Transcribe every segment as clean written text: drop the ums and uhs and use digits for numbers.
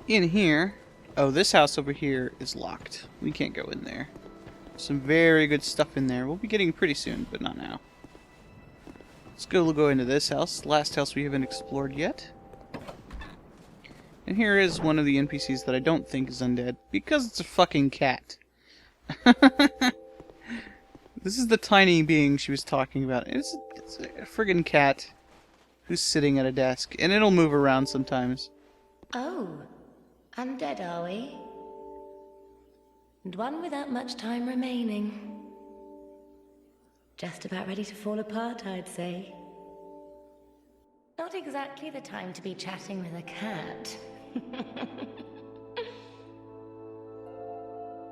in here... Oh, this house over here is locked. We can't go in there. Some very good stuff in there. We'll be getting pretty soon, but not now. Let's go into this house. Last house we haven't explored yet. And here is one of the NPCs that I don't think is undead, because it's a fucking cat. This is the tiny being she was talking about. It's a friggin' cat who's sitting at a desk, and it'll move around sometimes. Oh, undead are we? And one without much time remaining. Just about ready to fall apart, I'd say. Not exactly the time to be chatting with a cat.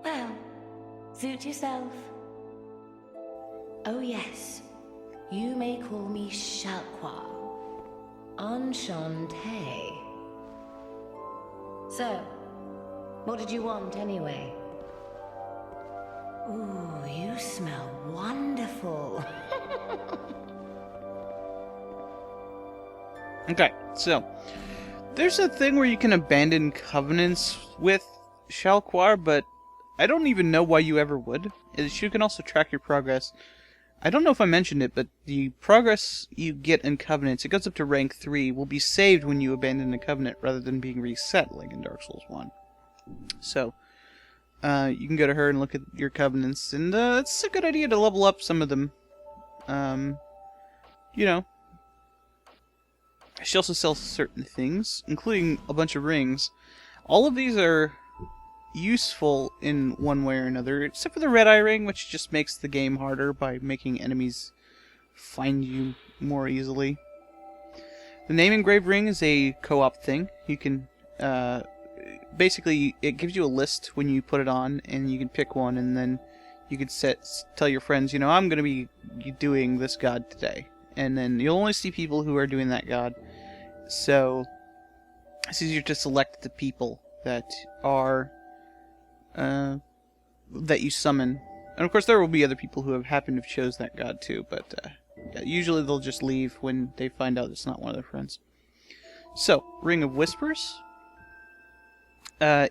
Well, suit yourself. Oh yes, you may call me Shalqua. Enchanté. So, what did you want anyway? Ooh, you smell wonderful. Okay, so there's a thing where you can abandon covenants with Shalquar, but I don't even know why you ever would. You can also track your progress. I don't know if I mentioned it, but the progress you get in covenants, it goes up to rank 3, will be saved when you abandon a covenant rather than being reset like in Dark Souls 1. So, you can go to her and look at your covenants, and it's a good idea to level up some of them. You know. She also sells certain things, including a bunch of rings. All of these are useful in one way or another, except for the red eye ring, which just makes the game harder by making enemies find you more easily. The name engrave ring is a co-op thing. You can basically it gives you a list when you put it on, and you can pick one, and then you can tell your friends, you know, I'm going to be doing this god today, and then you'll only see people who are doing that god. So it's easier to select the people that are that you summon. And of course there will be other people who have happened to have chose that god too, but yeah, usually they'll just leave when they find out it's not one of their friends. So, Ring of Whispers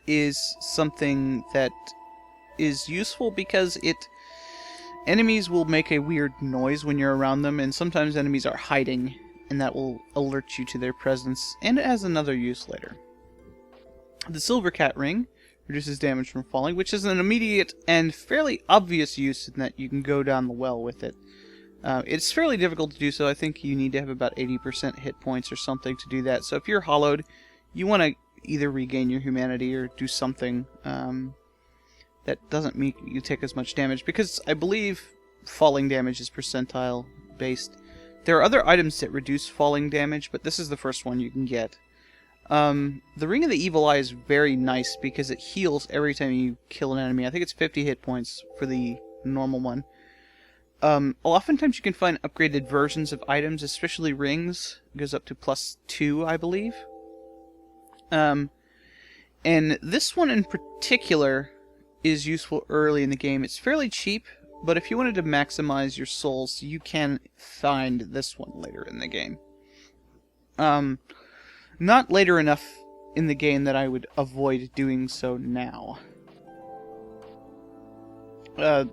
is something that is useful because enemies will make a weird noise when you're around them, and sometimes enemies are hiding, and that will alert you to their presence, and it has another use later. The Silver Cat Ring reduces damage from falling, which is an immediate and fairly obvious use in that you can go down the well with it. It's fairly difficult to do so. I think you need to have about 80% hit points or something to do that. So if you're hollowed, you want to either regain your humanity or do something that doesn't make you take as much damage, because I believe falling damage is percentile based. There are other items that reduce falling damage, but this is the first one you can get. The Ring of the Evil Eye is very nice because it heals every time you kill an enemy. I think it's 50 hit points for the normal one. Oftentimes you can find upgraded versions of items, especially rings. It goes up to +2, I believe. And this one in particular is useful early in the game. It's fairly cheap, but if you wanted to maximize your souls, you can find this one later in the game. Not later enough in the game that I would avoid doing so now. But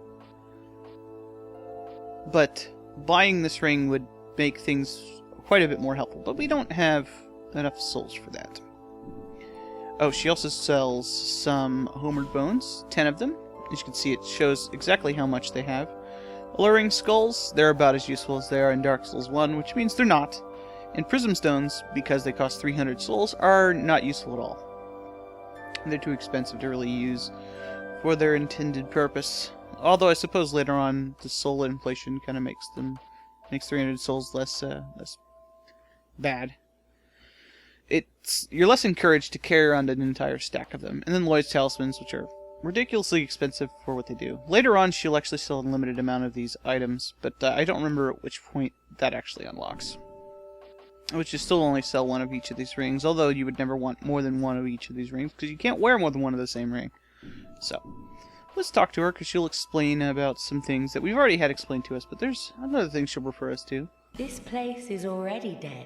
buying this ring would make things quite a bit more helpful, but we don't have enough souls for that. Oh, she also sells some Homered Bones, 10 of them. As you can see, it shows exactly how much they have. Alluring Skulls, they're about as useful as they are in Dark Souls 1, which means they're not. And Prism Stones, because they cost 300 souls, are not useful at all. They're too expensive to really use for their intended purpose. Although I suppose later on, the soul inflation kind of makes 300 souls less bad. You're less encouraged to carry around an entire stack of them. And then Lloyd's Talismans, which are ridiculously expensive for what they do. Later on, she'll actually sell a limited amount of these items, but I don't remember at which point that actually unlocks. Which is still only sell one of each of these rings, although you would never want more than one of each of these rings, because you can't wear more than one of the same ring. So, let's talk to her, because she'll explain about some things that we've already had explained to us, but there's another thing she'll refer us to. This place is already dead.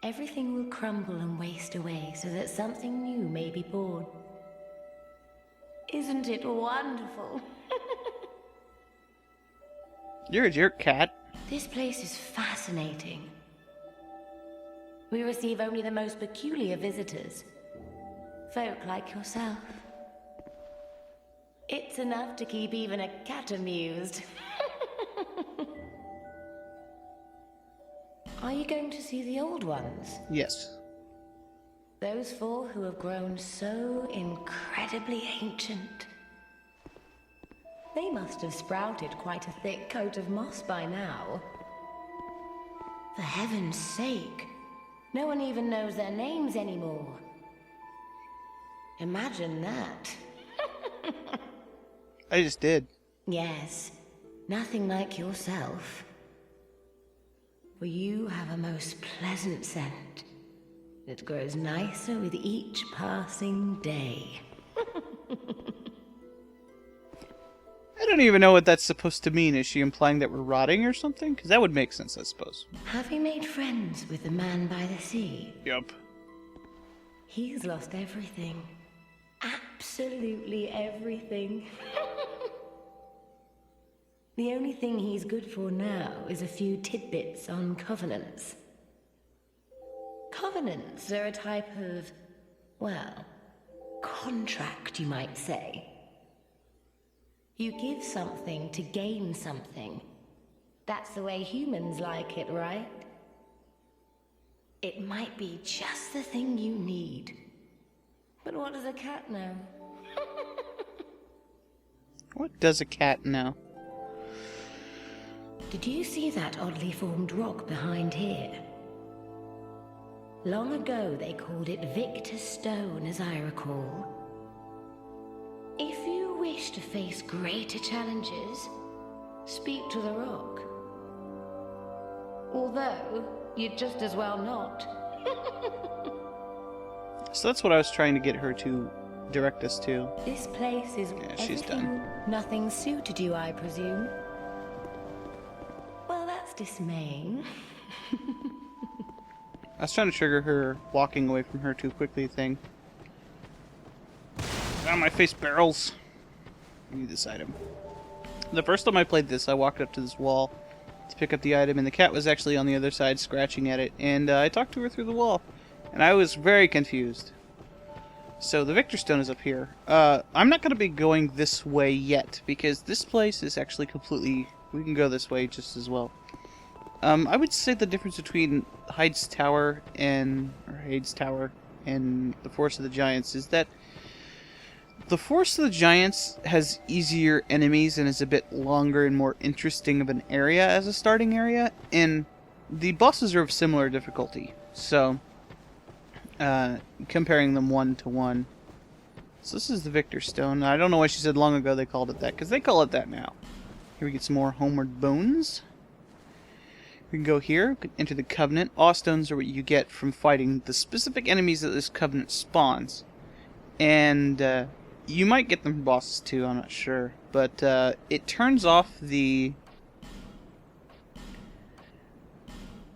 everything will crumble and waste away so that something new may be born. Isn't it wonderful? You're a jerk, cat. This place is fascinating. We receive only the most peculiar visitors. Folk like yourself. It's enough to keep even a cat amused. Are you going to see the old ones? Yes. Those four who have grown so incredibly ancient. They must have sprouted quite a thick coat of moss by now. For heaven's sake, no one even knows their names anymore. Imagine that. I just did. Yes, nothing like yourself. For you have a most pleasant scent. It grows nicer with each passing day. I don't even know what that's supposed to mean. Is she implying that we're rotting or something? Because that would make sense, I suppose. Have you made friends with the man by the sea? Yup. He's lost everything. Absolutely everything. The only thing he's good for now is a few tidbits on covenants. Covenants are a type of, well, contract, you might say. You give something to gain something. That's the way humans like it, right? It might be just the thing you need. But what does a cat know? What does a cat know? Did you see that oddly formed rock behind here? Long ago they called it Victor Stone, as I recall. If you wish to face greater challenges, speak to the rock. Although, you'd just as well not. So that's what I was trying to get her to direct us to. This place is she's done. Nothing suited you, I presume. Well, that's dismaying. I was trying to trigger her walking away from her too quickly thing. Ow, my face barrels. I need this item. The first time I played this, I walked up to this wall to pick up the item, and the cat was actually on the other side scratching at it, and I talked to her through the wall, and I was very confused. So the Victor Stone is up here. I'm not going to be going this way yet, because this place is actually completely... We can go this way just as well. I would say the difference between Hades Tower and the Forest of the Giants is that the Forest of the Giants has easier enemies and is a bit longer and more interesting of an area as a starting area, and the bosses are of similar difficulty. So, comparing them one to one. So this is the Victor Stone. I don't know why she said long ago they called it that, because they call it that now. Here we get some more Homeward Bones. We can go here, enter the Covenant. Awe stones are what you get from fighting the specific enemies that this Covenant spawns. And you might get them from bosses too, I'm not sure. But it turns off the...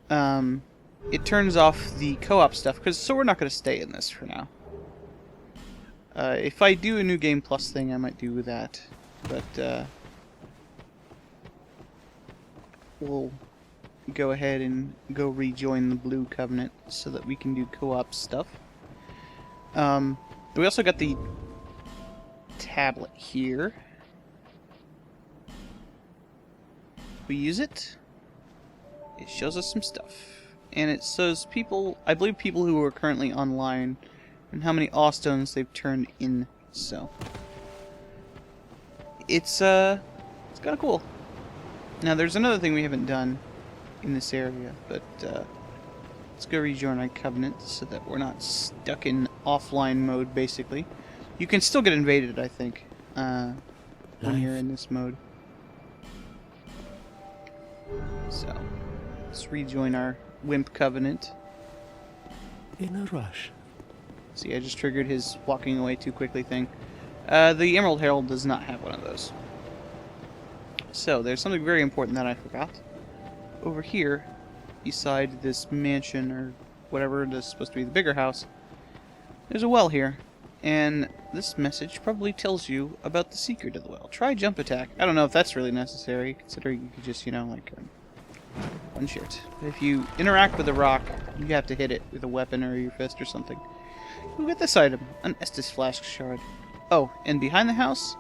it turns off the co-op stuff, so we're not going to stay in this for now. If I do a New Game Plus thing, I might do that. But we'll go ahead and go rejoin the Blue Covenant so that we can do co-op stuff. We also got the tablet here. We use it. It shows us some stuff. And it shows people, I believe people who are currently online, and how many awe stones they've turned in. So it's kind of cool. Now there's another thing we haven't done in this area, but let's go rejoin our Covenant so that we're not stuck in offline mode, basically. You can still get invaded, I think, when you're in this mode. So, let's rejoin our Wimp Covenant. In a rush. See, I just triggered his walking away too quickly thing. The Emerald Herald does not have one of those. So, there's something very important that I forgot. Over here, beside this mansion or whatever it is supposed to be the bigger house, there's a well here. And this message probably tells you about the secret of the well. Try jump attack. I don't know if that's really necessary, considering you could just, you know, like, one shot. But if you interact with a rock, you have to hit it with a weapon or your fist or something. You'll get this item, an Estus Flask Shard. Oh, and behind the house,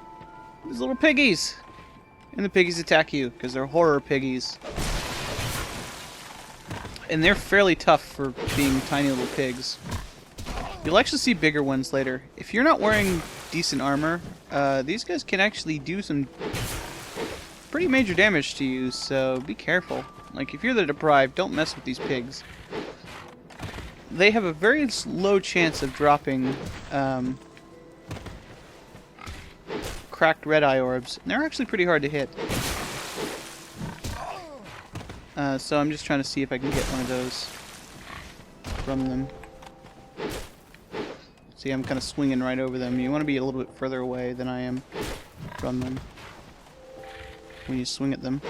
there's little piggies. And the piggies attack you, because they're horror piggies. And they're fairly tough for being tiny little pigs. You'll actually see bigger ones later. If you're not wearing decent armor, these guys can actually do some pretty major damage to you, so be careful. Like, if you're the deprived, don't mess with these pigs. They have a very low chance of dropping cracked red eye orbs, and they're actually pretty hard to hit. So I'm just trying to see if I can get one of those from them. See, I'm kind of swinging right over them. You want to be a little bit further away than I am from them when you swing at them.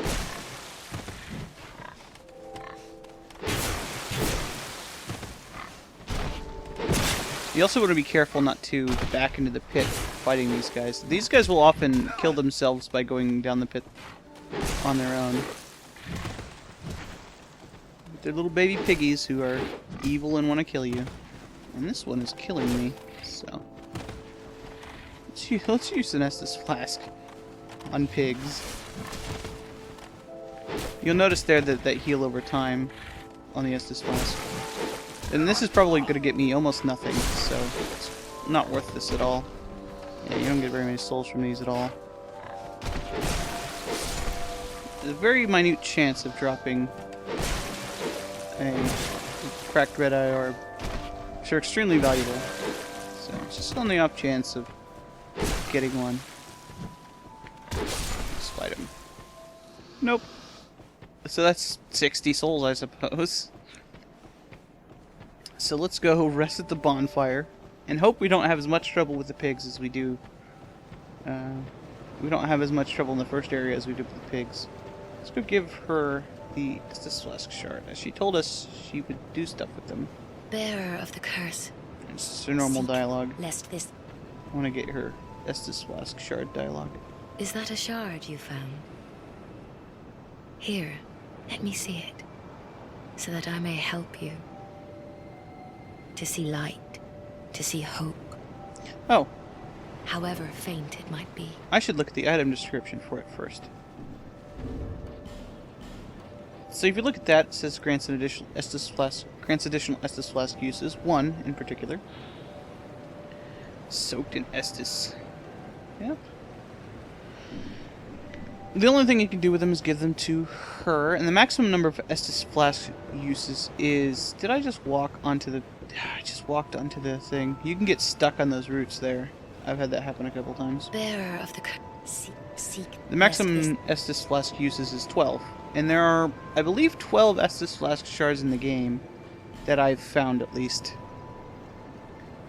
You also want to be careful not to back into the pit fighting these guys. These guys will often kill themselves by going down the pit on their own. They're little baby piggies who are evil and want to kill you. And this one is killing me, so let's use an Estus Flask on pigs. You'll notice there that heal over time on the Estus Flask. And this is probably going to get me almost nothing, so it's not worth this at all. Yeah, you don't get very many souls from these at all. There's a very minute chance of dropping a cracked red eye orb, which are extremely valuable. So it's just on the off chance of getting one. Let's fight him. Nope. So that's 60 souls, I suppose. So let's go rest at the bonfire and hope we don't have as much trouble with the pigs as we do. We don't have as much trouble in the first area as we do with the pigs. Let's go give her the Estus Flask Shard. As she told us she would do stuff with them. Bearer of the curse. It's her normal dialogue. Lest this... I want to get her Estus Flask Shard dialogue. Is that a shard you found? Here, let me see it, so that I may help you. To see light, to see hope. Oh. However faint it might be. I should look at the item description for it first. So if you look at that, it says grants additional Estus Flask uses. One in particular. Soaked in Estus. Yep. The only thing you can do with them is give them to her, and the maximum number of Estus Flask uses is... Did I just walk onto the... I just walked onto the thing. You can get stuck on those roots there. I've had that happen a couple times. Bearer of the seek. The maximum Estus Flask uses is 12. And there are, I believe, 12 Estus Flask shards in the game that I've found, at least.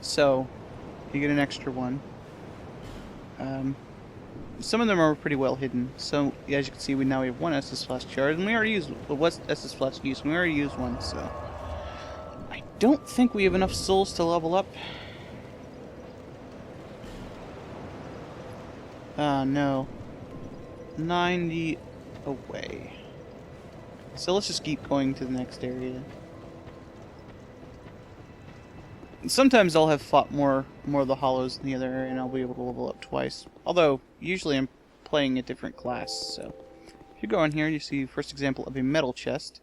So, you get an extra one. Some of them are pretty well hidden. So, yeah, as you can see, now we have one Estus Flask shard, and we already used... Well, what's Estus Flask use? We already used one, so... I don't think we have enough souls to level up. No. 90 away. So let's just keep going to the next area. Sometimes I'll have fought more of the hollows in the other area, and I'll be able to level up twice. Although, usually I'm playing a different class, so... If you go in here, you see first example of a metal chest.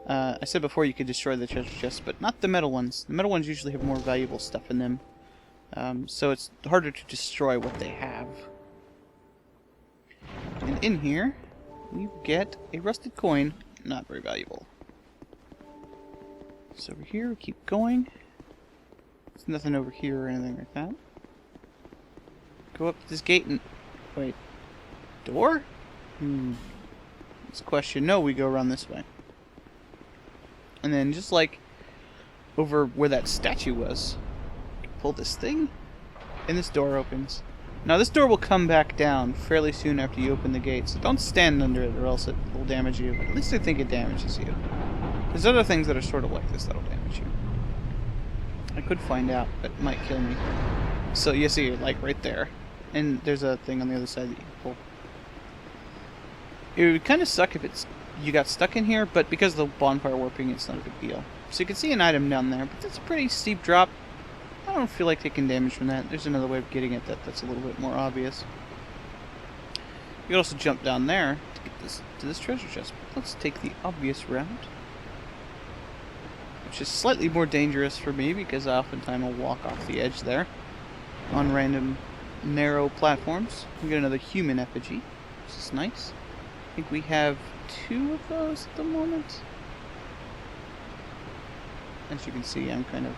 I said before you could destroy the treasure chests, but not the metal ones. The metal ones usually have more valuable stuff in them. So it's harder to destroy what they have. And in here, you get a rusted coin. Not very valuable. So over here, we keep going. There's nothing over here or anything like that. Go up to this gate and... Wait. Door? This question. No, we go around this way. And then just like over where that statue was, pull this thing, and this door opens. Now this door will come back down fairly soon after you open the gate, so don't stand under it or else it will damage you. But at least I think it damages you. There's other things that are sort of like this that'll damage you. I could find out, but it might kill me. So you see, like right there. And there's a thing on the other side that you can pull. It would kind of suck if you got stuck in here, but because of the bonfire warping, it's not a big deal. So you can see an item down there, but that's a pretty steep drop. I don't feel like taking damage from that. There's another way of getting it that's a little bit more obvious. You can also jump down there to get to this treasure chest. Let's take the obvious route, which is slightly more dangerous for me because I oftentimes will walk off the edge there on random narrow platforms. We get another human effigy, which is nice. I think we have 2 of those at the moment. As you can see, I'm kind of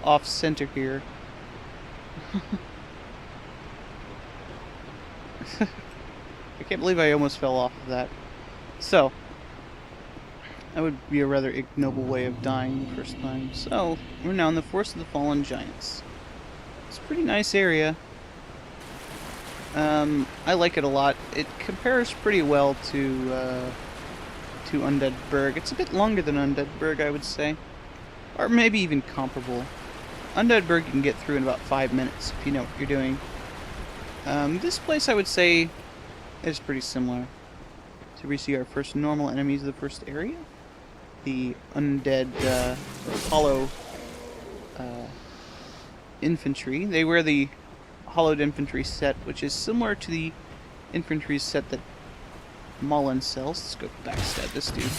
off center here. I can't believe I almost fell off of that. So, that would be a rather ignoble way of dying the first time. So, we're now in the Forest of the Fallen Giants. It's a pretty nice area. I like it a lot. It compares pretty well to Undead Burg. It's a bit longer than Undead Burg, I would say. Or maybe even comparable. Undead Burg you can get through in about 5 minutes if you know what you're doing. This place I would say is pretty similar. So we see our first normal enemies of the first area. The undead hollow infantry. They wear the hollowed infantry set, which is similar to the infantry set that Mullen sells. Let's go backstab this dude.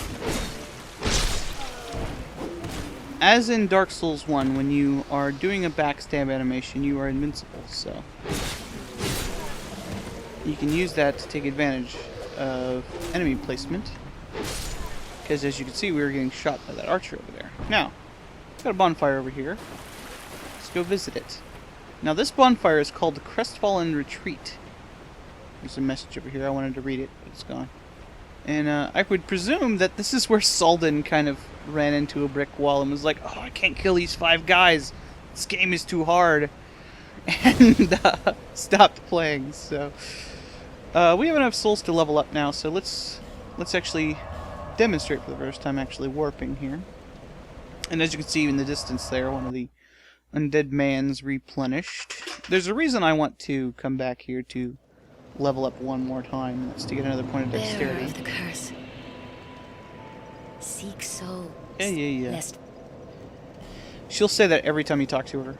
As in Dark Souls 1, when you are doing a backstab animation, you are invincible, so you can use that to take advantage of enemy placement. Because as you can see, we were getting shot by that archer over there. Now, got a bonfire over here. Let's go visit it. Now, this bonfire is called the Crestfallen Retreat. There's a message over here. I wanted to read it, but it's gone. And I would presume that this is where Salden kind of ran into a brick wall and was like, oh, I can't kill these 5 guys. This game is too hard. And stopped playing. So we have enough souls to level up now, so let's actually demonstrate for the first time actually warping here. And as you can see in the distance there, one of the undead mans replenished. There's a reason I want to come back here to level up one more time. That's to get another point of dexterity. Bearer of the curse. Seek souls. Yeah. Lest She'll say that every time you talk to her.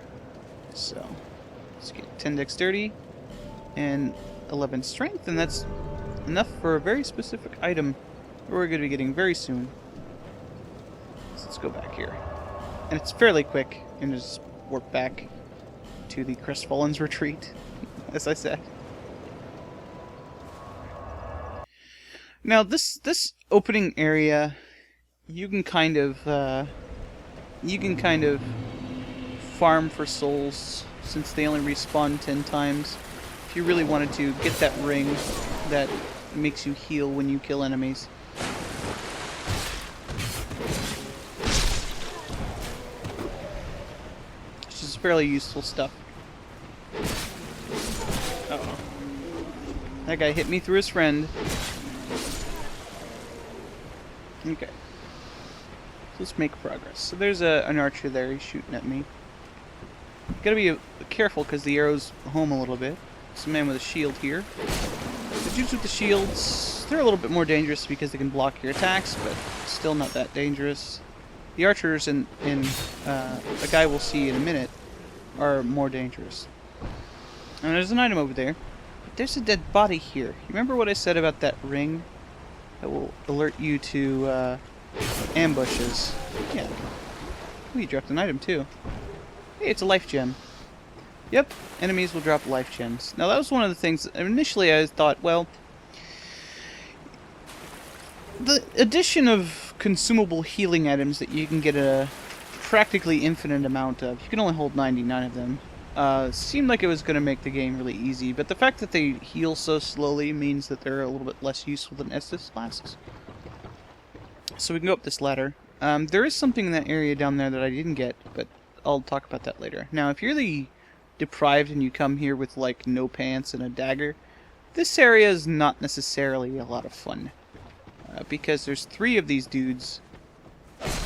So, let's get 10 dexterity and 11 strength, and that's enough for a very specific item that we're going to be getting very soon. So let's go back here. And it's fairly quick, and just warp back to the Crestfallen's retreat, as I said. Now, this opening area, you can kind of farm for souls, since they only respawn 10 times. If you really wanted to get that ring that makes you heal when you kill enemies. Which is fairly useful stuff. Uh-oh. That guy hit me through his friend. Okay. So let's make progress. So there's an archer there. He's shooting at me. Gotta be careful because the arrow's home a little bit. There's a man with a shield here. The dudes with the shields, they're a little bit more dangerous because they can block your attacks, but still not that dangerous. The archers and a guy we'll see in a minute are more dangerous. And there's an item over there. But there's a dead body here. You remember what I said about that ring? That will alert you to ambushes. Yeah. Ooh, you dropped an item too. Hey, it's a life gem. Yep, enemies will drop life gems. Now that was one of the things, initially I thought, well, the addition of consumable healing items that you can get a practically infinite amount of, you can only hold 99 of them, seemed like it was going to make the game really easy, but the fact that they heal so slowly means that they're a little bit less useful than Estus flasks. So we can go up this ladder. There is something in that area down there that I didn't get, but I'll talk about that later. Now, if you're the deprived and you come here with, like, no pants and a dagger, this area is not necessarily a lot of fun. Because there's 3 of these dudes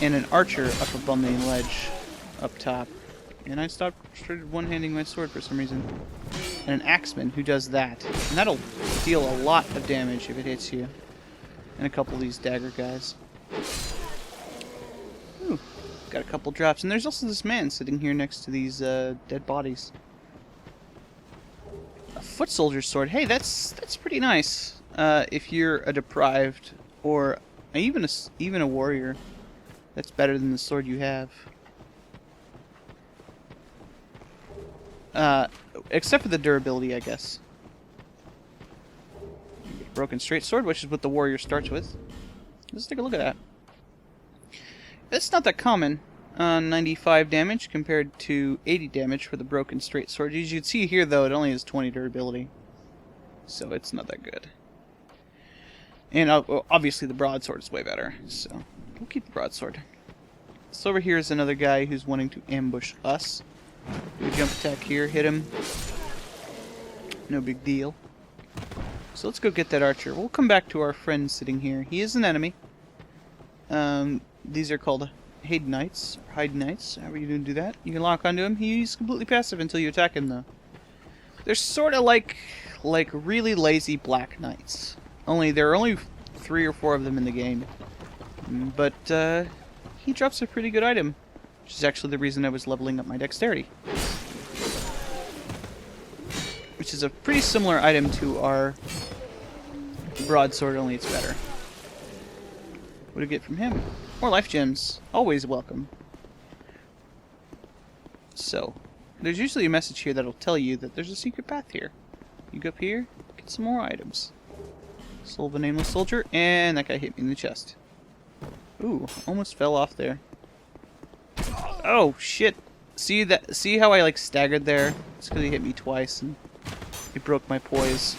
and an archer up above the ledge up top. And I started one-handing my sword for some reason. And an axeman who does that. And that'll deal a lot of damage if it hits you. And a couple of these dagger guys. Ooh, got a couple drops. And there's also this man sitting here next to these dead bodies. A foot soldier's sword. Hey, that's pretty nice. If you're a deprived or even a warrior, that's better than the sword you have. Except for the durability, I guess. Broken straight sword, which is what the warrior starts with. Let's take a look at that. It's not that common. 95 damage compared to 80 damage for the broken straight sword. As you can see here, though, it only has 20 durability. So it's not that good. And obviously the broadsword is way better. So we'll keep the broadsword. So over here is another guy who's wanting to ambush us. Do a jump attack here, hit him. No big deal. So let's go get that archer. We'll come back to our friend sitting here. He is an enemy. These are called Haydenites, or Haydenites, however you do that. You can lock onto him. He's completely passive until you attack him, though. They're sort of like really lazy black knights. There are only 3 or 4 of them in the game. But he drops a pretty good item, which is actually the reason I was leveling up my dexterity. Which is a pretty similar item to our broadsword, only it's better. What do we get from him? More life gems. Always welcome. So, there's usually a message here that'll tell you that there's a secret path here. You go up here, get some more items. Soul of a Nameless Soldier, and that guy hit me in the chest. Ooh, almost fell off there. Oh, shit. See how I, staggered there? It's because he hit me twice, and it broke my poise.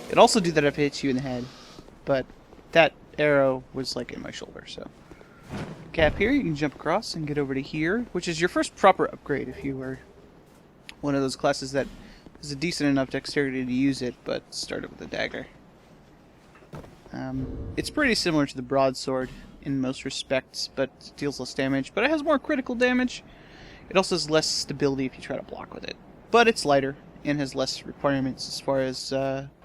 It'd also do that if it hits you in the head. But that arrow was, in my shoulder, so. Cap here, you can jump across and get over to here, which is your first proper upgrade if you are one of those classes that is a decent enough dexterity to use it, but started with a dagger. It's pretty similar to the broadsword in most respects, but deals less damage. But it has more critical damage. It also has less stability if you try to block with it. But it's lighter and has less requirements as far as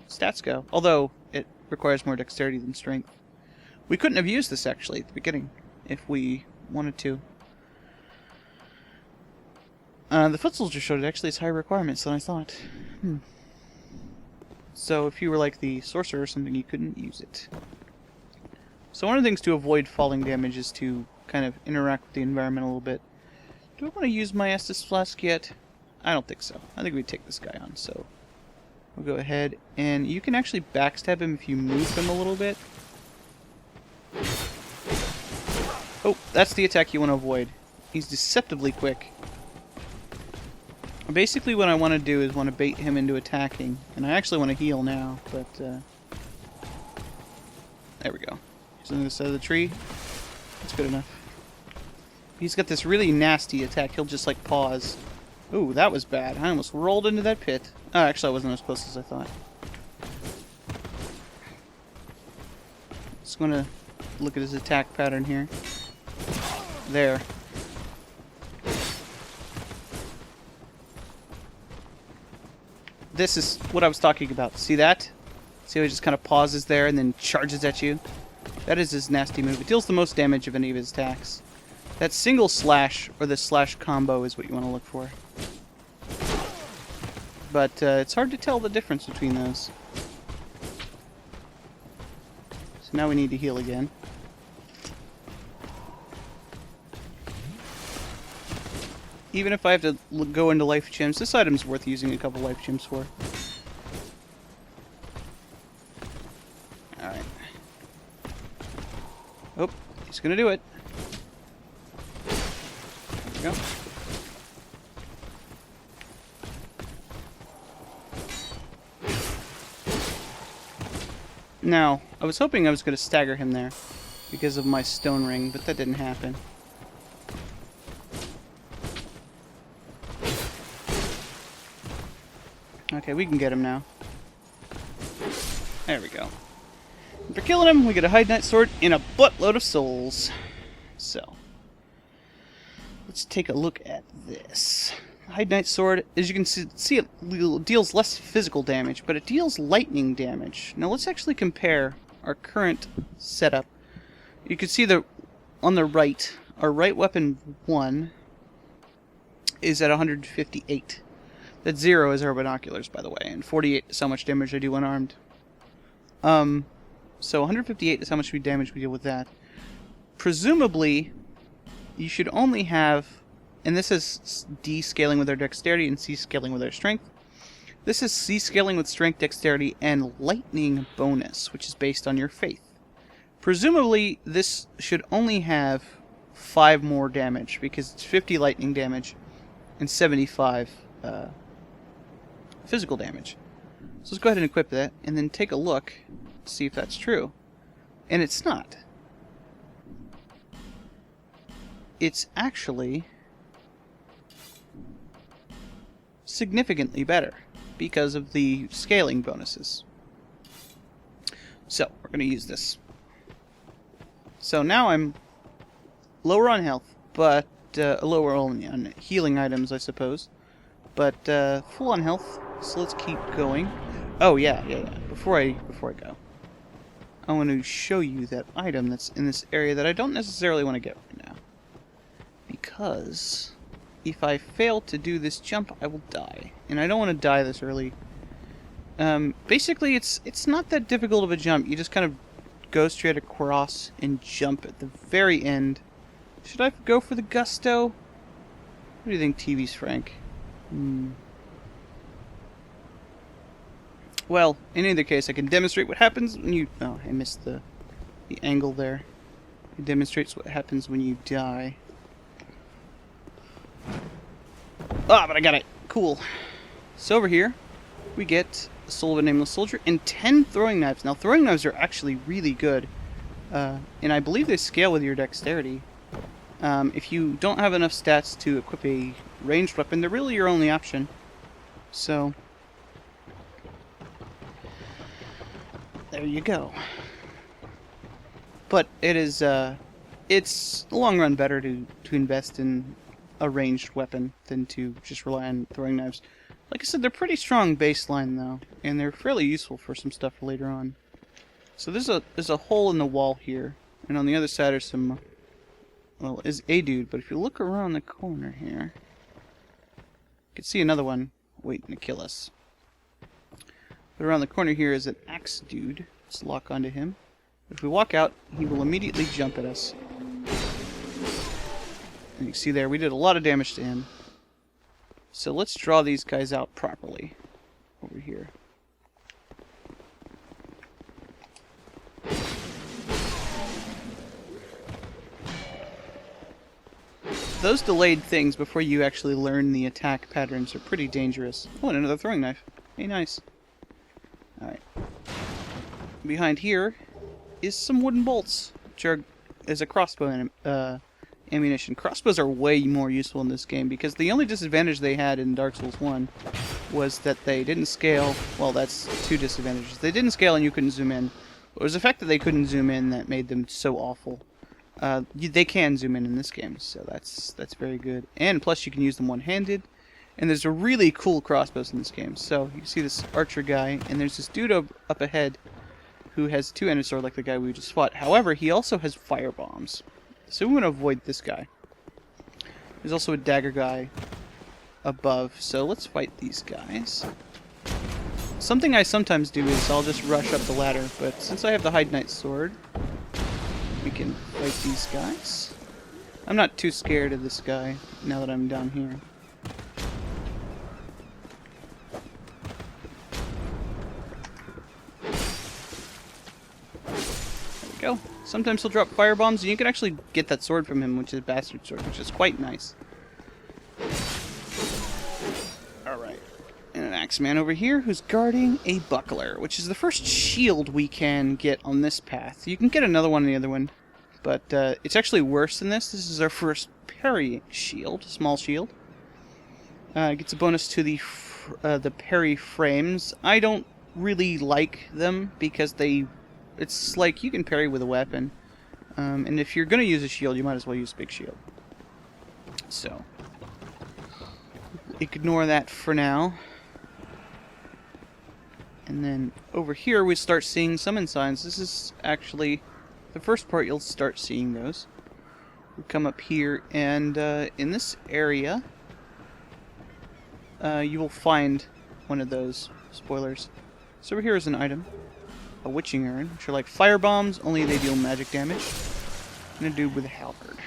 stats go. Although it requires more dexterity than strength. We couldn't have used this actually at the beginning if we wanted to. The foot soldier showed it actually has higher requirements than I thought. So if you were like the sorcerer or something, you couldn't use it. So one of the things to avoid falling damage is to kind of interact with the environment a little bit. Do I want to use my Estus Flask yet? I don't think so. I think we take this guy on, so we'll go ahead, and you can actually backstab him if you move him a little bit. Oh, that's the attack you want to avoid. He's deceptively quick. Basically what I want to do is want to bait him into attacking, and I actually want to heal now, but there we go. He's on the side of the tree. That's good enough. He's got this really nasty attack. He'll just pause. Ooh, that was bad. I almost rolled into that pit. Oh, actually I wasn't as close as I thought. Just gonna look at his attack pattern here. There. This is what I was talking about. See that? See how he just kind of pauses there and then charges at you? That is his nasty move. It deals the most damage of any of his attacks. That single slash, or the slash combo, is what you want to look for. But it's hard to tell the difference between those. So now we need to heal again. Even if I have to go into life gems, this item's worth using a couple life gems for. Alright. Oh, he's gonna do it. There we go. Now, I was hoping I was gonna stagger him there because of my stone ring, but that didn't happen. Okay, we can get him now. There we go. And for killing him, we get a Haydenight sword and a buttload of souls. So. let's take a look at this. Hide Knight Sword, as you can see it deals less physical damage, but it deals lightning damage. Now let's actually compare our current setup. You can see on the right, our right weapon 1 is at 158. That 0 is our binoculars, by the way, and 48 is how much damage I do unarmed. So 158 is how much damage we deal with that. Presumably, you should only have, and this is D scaling with our dexterity and C scaling with our strength. This is C scaling with strength, dexterity, and lightning bonus, which is based on your faith. Presumably, this should only have 5 more damage, because it's 50 lightning damage and 75 physical damage. So let's go ahead and equip that, and then take a look to see if that's true. And it's not. It's actually significantly better because of the scaling bonuses. So, we're going to use this. So now I'm lower on health, but lower only on healing items, I suppose. But full on health, so let's keep going. Oh yeah. Before I go, I want to show you that item that's in this area that I don't necessarily want to get right now. Because if I fail to do this jump, I will die. And I don't want to die this early. Basically, it's not that difficult of a jump. You just kind of go straight across and jump at the very end. Should I go for the gusto? What do you think, TV's Frank? Well, in either case, I can demonstrate what happens when you... Oh, I missed the angle there. It demonstrates what happens when you die. Ah, but I got it. Cool. So over here, we get the Soul of a Nameless Soldier and 10 throwing knives. Now, throwing knives are actually really good. And I believe they scale with your dexterity. If you don't have enough stats to equip a ranged weapon, they're really your only option. So, there you go. But it is, it's in the long run better to invest in a ranged weapon than to just rely on throwing knives. Like I said, they're pretty strong baseline though, and they're fairly useful for some stuff later on. So there's a hole in the wall here, and on the other side are some, well, is a dude, but if you look around the corner here, you can see another one waiting to kill us. But around the corner here is an axe dude. Let's lock onto him. If we walk out, he will immediately jump at us. And you can see there, we did a lot of damage to him. So let's draw these guys out properly over here. Those delayed things before you actually learn the attack patterns are pretty dangerous. Oh, and another throwing knife. Hey, nice. Alright. Behind here is some wooden bolts, which is a crossbow ammunition. Crossbows are way more useful in this game because the only disadvantage they had in Dark Souls 1 was that they didn't scale. Well, that's 2 disadvantages. They didn't scale and you couldn't zoom in. It was the fact that they couldn't zoom in that made them so awful. They can zoom in this game, so that's very good. And plus you can use them one-handed. And there's a really cool crossbows in this game. So you see this archer guy, and there's this dude up ahead who has a two-handed sword like the guy we just fought. However, he also has fire bombs. So we want to avoid this guy. There's also a dagger guy above, so let's fight these guys. Something I sometimes do is I'll just rush up the ladder, but since I have the Hide Knight sword, we can fight these guys. I'm not too scared of this guy now that I'm down here. There we go. Sometimes he'll drop fire bombs, and you can actually get that sword from him, which is Bastard Sword, which is quite nice. Alright. And an Axeman over here who's guarding a buckler, which is the first shield we can get on this path. You can get another one on the other one, but it's actually worse than this. This is our first parry shield, small shield. It gets a bonus to the parry frames. I don't really like them because it's like you can parry with a weapon. And if you're going to use a shield, you might as well use a big shield. So, ignore that for now. And then over here we start seeing summon signs. This is actually the first part you'll start seeing those. We come up here and in this area you will find one of those. Spoilers. So over here is an item. A witching urn, which are like fire bombs, only they deal magic damage. And a dude with a halberd.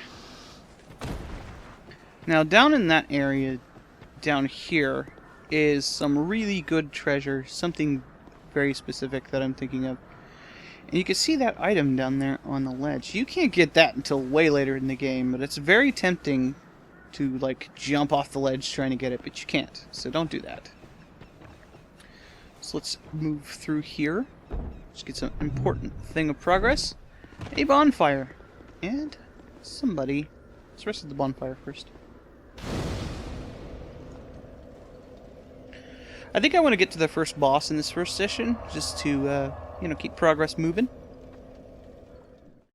Now down in that area, down here, is some really good treasure, something very specific that I'm thinking of. And you can see that item down there on the ledge. You can't get that until way later in the game, but it's very tempting to like jump off the ledge trying to get it, but you can't, so don't do that. So let's move through here. Let's get some important thing of progress. A bonfire. And somebody. Let's rest at the bonfire first. I think I want to get to the first boss in this first session, just to, you know, keep progress moving.